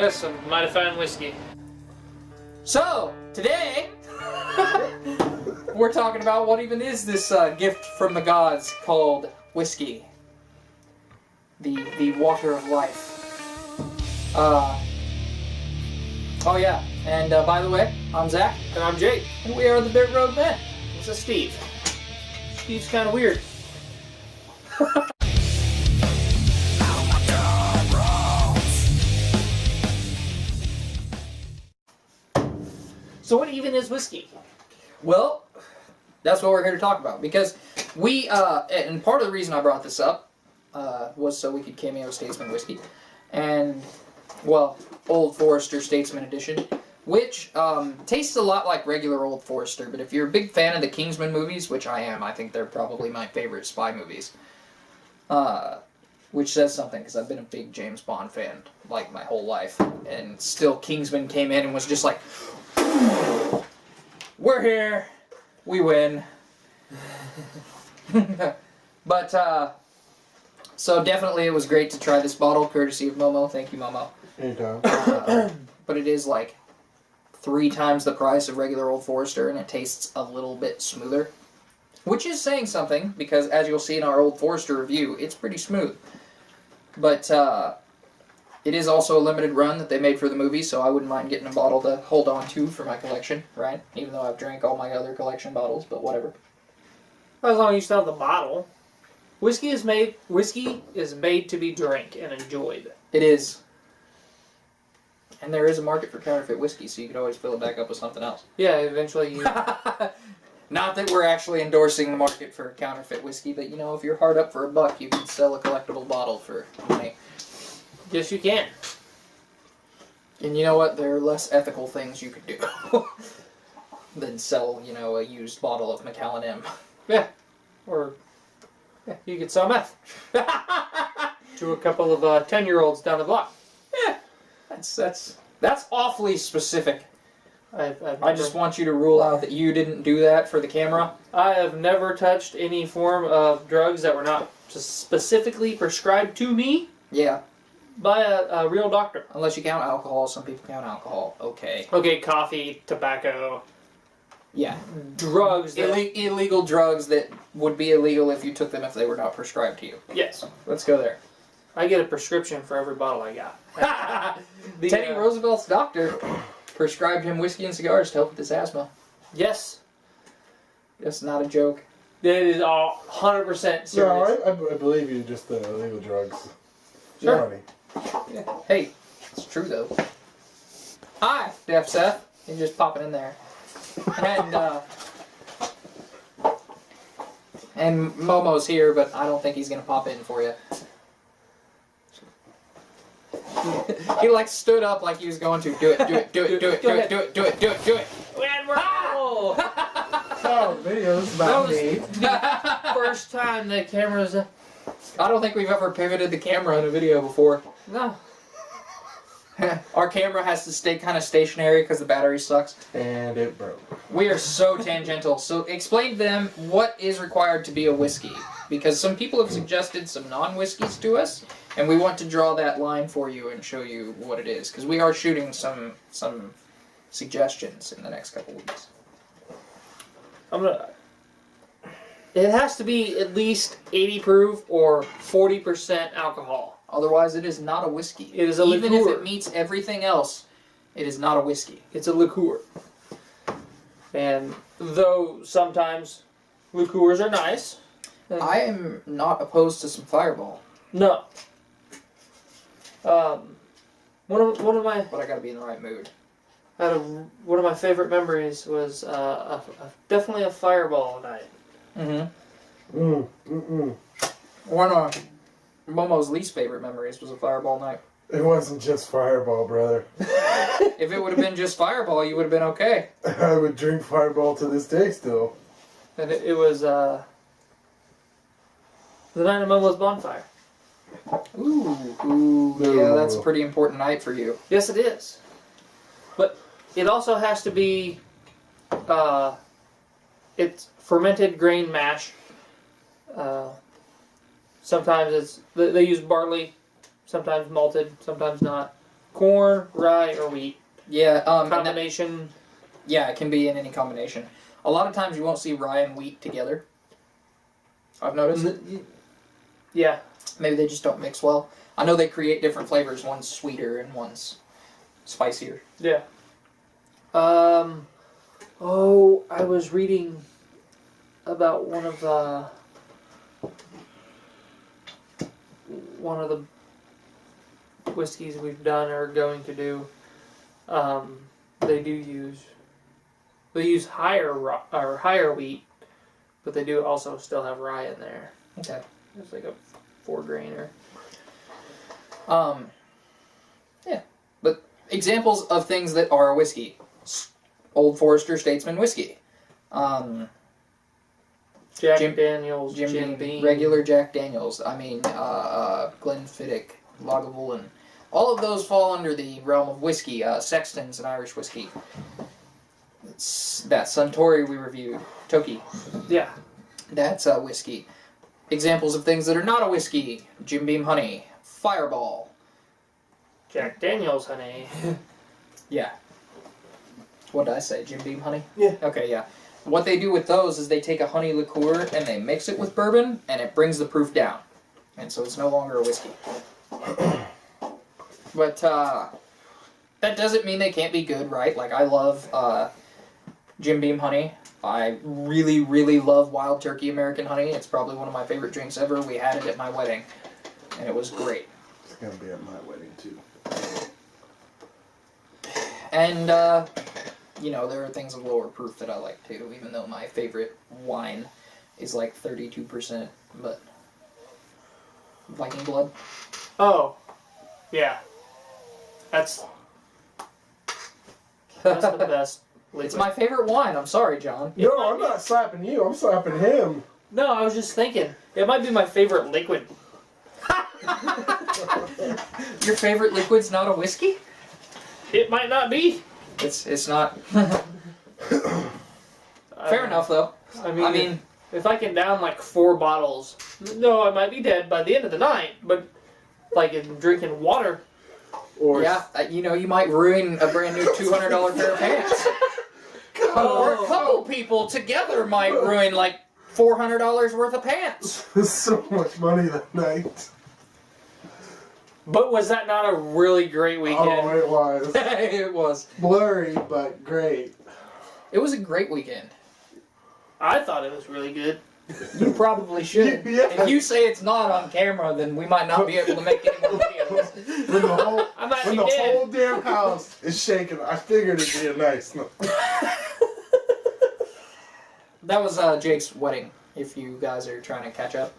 Yes, some mighty fine whiskey. So, today, we're talking about what even is this gift from the gods called whiskey. The water of life. Oh yeah, and by the way, I'm Zach. And I'm Jake. And we are the Dirt Road Men. This is Steve. Steve's kind of weird. So what even is whiskey? Well, that's what we're here to talk about. Because we, and part of the reason I brought this up was so we could cameo Statesman Whiskey. And, well, Old Forester Statesman Edition. Which tastes a lot like regular Old Forester, but if you're a big fan of the Kingsman movies, which I am, I think they're probably my favorite spy movies. Which says something, because I've been a big James Bond fan, like, my whole life. And still, Kingsman came in and was just like, we're here, we win. But, so definitely it was great to try this bottle, courtesy of Momo. Thank you, Momo. Anytime. But it is like 3 times the price of regular Old Forester, and it tastes a little bit smoother. Which is saying something, because as you'll see in our Old Forester review, it's pretty smooth. But it is also a limited run that they made for the movie, so I wouldn't mind getting a bottle to hold on to for my collection, right? Even though I've drank all my other collection bottles, but whatever. As long as you still have the bottle. Whiskey is made to be drank and enjoyed. It is. And there is a market for counterfeit whiskey, so you could always fill it back up with something else. Yeah, eventually you... Not that we're actually endorsing the market for counterfeit whiskey, but you know, if you're hard up for $1, you can sell a collectible bottle for money. Yes, you can. And you know what? There are less ethical things you could do than sell, you know, a used bottle of Macallan M. Yeah. Or you could sell meth to a couple of 10-year-olds down the block. Yeah. That's awfully specific. I just want you to rule out that you didn't do that for the camera. I have never touched any form of drugs that were not specifically prescribed to me. Yeah. By a real doctor. Unless you count alcohol. Some people count alcohol. Okay. Okay, coffee, tobacco. Yeah. Drugs that... Illegal drugs that would be illegal if you took them if they were not prescribed to you. Yes. Let's go there. I get a prescription for every bottle I got. Teddy Roosevelt's doctor prescribed him whiskey and cigars to help with his asthma. Yes. That's not a joke. It is all 100% serious. No, I believe you, just the illegal drugs. Sure. Yeah. Hey, it's true though. Hi, Def Seth. You're just popping in there. And Momo's here, but I don't think he's gonna pop in for you. He like stood up like he was going to do it. And we're Oh, videos about me. the first time the camera's... I don't think we've ever pivoted the camera in a video before. No. Our camera has to stay kind of stationary because the battery sucks. And it broke. We are so tangential. So explain to them what is required to be a whiskey. Because some people have suggested some non-whiskeys to us, and we want to draw that line for you and show you what it is. Because we are shooting some suggestions in the next couple weeks. It has to be at least 80 proof or 40% alcohol. Otherwise, it is not a whiskey. It is a liqueur. Even if it meets everything else, it is not a whiskey. It's a liqueur. And though sometimes liqueurs are nice. I am not opposed to some Fireball. No. One of my... But I gotta be in the right mood. One of my favorite memories was definitely a Fireball night. One of Momo's least favorite memories was a Fireball night. It wasn't just Fireball, brother. If it would have been just Fireball, you would have been okay. I would drink Fireball to this day still. And it was the night of Momo's bonfire. Ooh, yeah, that's a pretty important night for you. Yes, it is. But it also has to be, it's fermented grain mash. Sometimes they use barley, sometimes malted, sometimes not. corn, rye, or wheat. Yeah, Combination. Yeah, it can be in any combination. A lot of times you won't see rye and wheat together. I've noticed. Yeah. Maybe they just don't mix well. I know they create different flavors. One's sweeter and one's spicier. Yeah. I was reading about one of the whiskeys we've done or going to do. They use higher wheat, but they do also still have rye in there. Okay. It's like a 4-grainer. Yeah. But examples of things that are a whiskey. Old Forester Statesman whiskey. Jack Daniels, Jim Beam. Regular Jack Daniels. I mean, Glenfiddich, Lagavulin. All of those fall under the realm of whiskey. Sexton's an Irish whiskey. That Suntory we reviewed. Toki. Yeah. That's a whiskey. Examples of things that are not a whiskey. Jim Beam Honey. Fireball. Jack Daniels, honey. Yeah. What did I say? Jim Beam Honey? Yeah. Okay, yeah. What they do with those is they take a honey liqueur and they mix it with bourbon, and it brings the proof down. And so it's no longer a whiskey. But that doesn't mean they can't be good, right? Like, I love Jim Beam Honey. I really, really love Wild Turkey American Honey. It's probably one of my favorite drinks ever. We had it at my wedding, and it was great. It's going to be at my wedding, too. And, you know, there are things of lower proof that I like, too, even though my favorite wine is like 32%, but Viking Blood. Oh. Yeah. That's the best liquid. It's my favorite wine. I'm sorry, John. No, I'm not slapping you. I'm slapping him. No, I was just thinking. It might be my favorite liquid. Your favorite liquid's not a whiskey? It might not be. It's not. Fair enough, though. I mean, if I can down like 4 bottles, no, I might be dead by the end of the night. But like in drinking water, Or yeah, you know, you might ruin a brand new $200 pair of pants. Or a couple people together might ruin like $400 worth of pants. so much money that night. but was that not a really great weekend? Oh, it was. It was. Blurry, but great. It was a great weekend. I thought it was really good. You probably should. Yeah. If you say it's not on camera, then we might not be able to make any more videos. When the whole, I might when be the dead. whole damn house is shaking, I figured it'd be a nice one. That was Jake's wedding, if you guys are trying to catch up.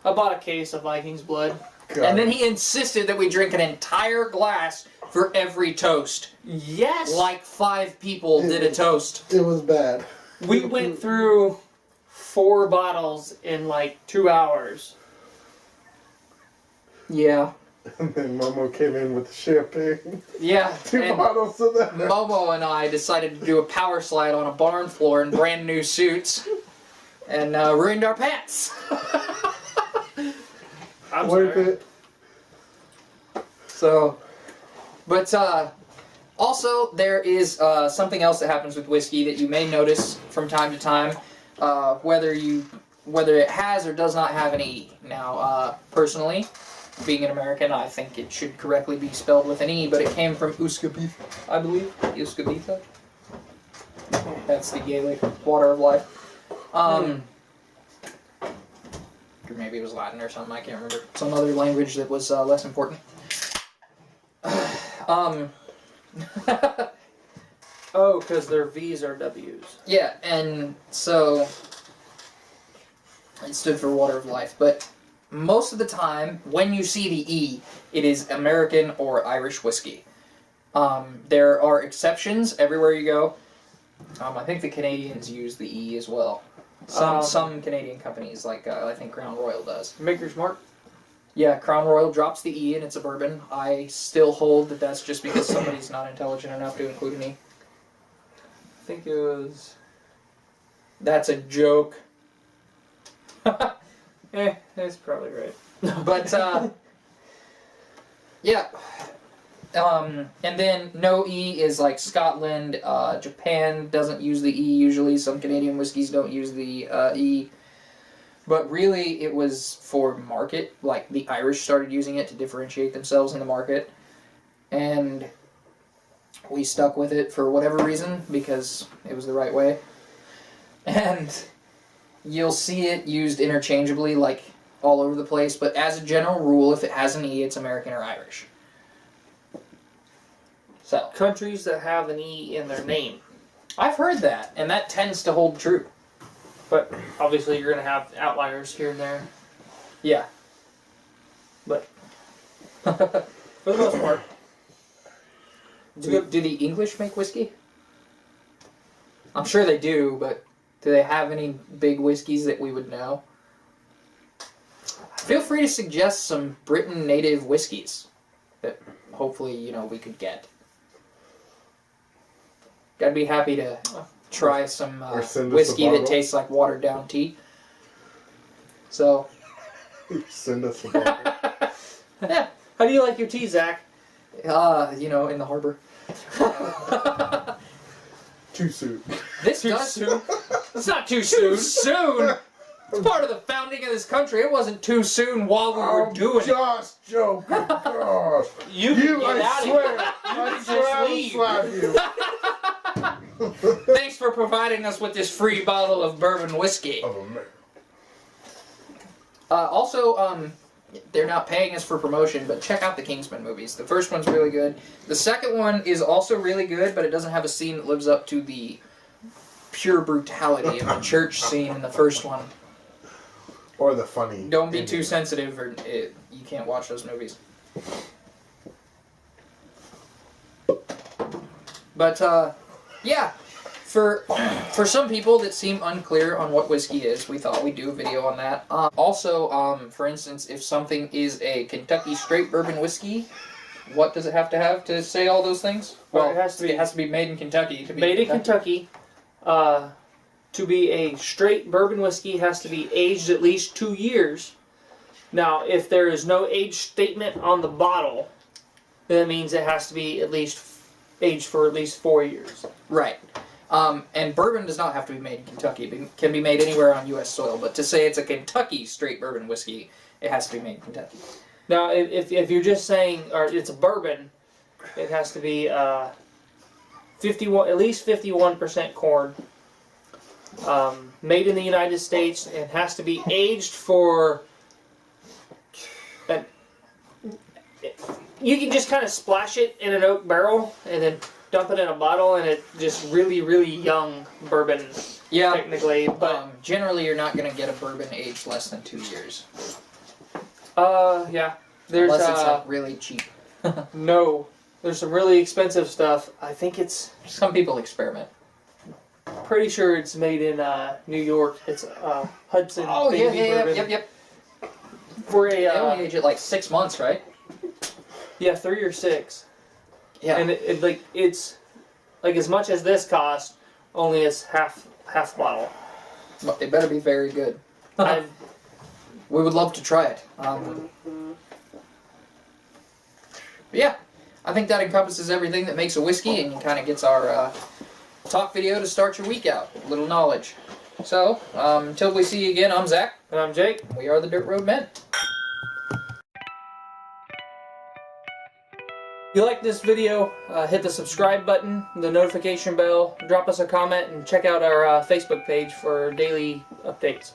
I bought a case of Viking's blood. God. And then he insisted that we drink an entire glass for every toast. Yes. Like 5 people did a toast. It was bad. We went through 4 bottles in like 2 hours. Yeah. And then Momo came in with the champagne. Yeah. 2 and bottles of that. Momo and I decided to do a power slide on a barn floor in brand new suits. And ruined our pants. I'm Worth sorry. it. So, but also there is something else that happens with whiskey that you may notice from time to time, whether it has or does not have an E. Now, personally, being an American, I think it should correctly be spelled with an E, but it came from Uskabitha, I believe. Uskabitha. That's the Gaelic water of life. Or maybe it was Latin or something, I can't remember. Some other language that was less important. Oh, because their V's are W's. Yeah, and so it stood for water of life. But most of the time, when you see the E, it is American or Irish whiskey. There are exceptions everywhere you go. I think the Canadians use the E as well. Some Canadian companies, like I think Crown Royal does. Maker's Mark. Yeah, Crown Royal drops the E and it's a bourbon. I still hold that that's just because somebody's not intelligent enough to include an E. I think it was. That's a joke. That's probably right. But, yeah. And then no E is like Scotland. Japan doesn't use the E usually. Some Canadian whiskeys don't use the E. But really, it was for market. Like, the Irish started using it to differentiate themselves in the market. And we stuck with it for whatever reason, because it was the right way. And you'll see it used interchangeably, like, all over the place. But as a general rule, if it has an E, it's American or Irish. So, Countries that have an E in their name. I've heard that, and that tends to hold true. But obviously you're going to have outliers here and there. Yeah. But for the most part. Do the English make whiskey? I'm sure they do, but do they have any big whiskeys that we would know? Feel free to suggest some Britain native whiskeys that hopefully, we could get. I'd be happy to try some whiskey that tastes like watered down tea. So. Send us a bottle. Yeah. How do you like your tea, Zach? In the harbor. Too soon. This Too does. soon? It's not too soon. Soon. It's part of the founding of this country. It wasn't too soon while we were doing it. Just joking. Gosh. You can get I out of swear. here. I You swear can I just will leave. slap you. Thanks for providing us with this free bottle of bourbon whiskey. Of America. Also, they're not paying us for promotion, but check out the Kingsman movies. The first one's really good. The second one is also really good, but it doesn't have a scene that lives up to the pure brutality of the church scene in the first one. Or the funny. Don't be too sensitive, or you can't watch those movies. But, yeah. For some people that seem unclear on what whiskey is, we thought we'd do a video on that. Also, for instance, if something is a Kentucky straight bourbon whiskey, what does it have to say all those things? Well, it has to be made in Kentucky. To be made in Kentucky. To be a straight bourbon whiskey, has to be aged at least 2 years. Now, if there is no age statement on the bottle, then it means it has to be at least aged for at least 4 years. Right. And bourbon does not have to be made in Kentucky. It can be made anywhere on U.S. soil. But to say it's a Kentucky straight bourbon whiskey, it has to be made in Kentucky. Now, if you're just saying, or it's a bourbon, it has to be 51, at least 51% corn, made in the United States, and has to be aged for. You can just kind of splash it in an oak barrel and then dump it in a bottle, and it's just really, really young bourbon. Yeah. Technically, but generally you're not going to get a bourbon aged less than 2 years. yeah. There's Unless it's like really cheap. no. There's some really expensive stuff. I think it's. Some people experiment. Pretty sure it's made in New York. It's Hudson. Oh Baby bourbon. yep. For a They only age it like 6 months, right? yeah, 3 or 6. Yeah. And it's like as much as this cost, only as half bottle. But they better be very good. I've, We would love to try it. Yeah, I think that encompasses everything that makes a whiskey, and kind of gets our talk video to start your week out. A little knowledge. So, until we see you again, I'm Zach. and I'm Jake. We are the Dirt Road Men. If you like this video, hit the subscribe button, the notification bell, drop us a comment, and check out our Facebook page for daily updates.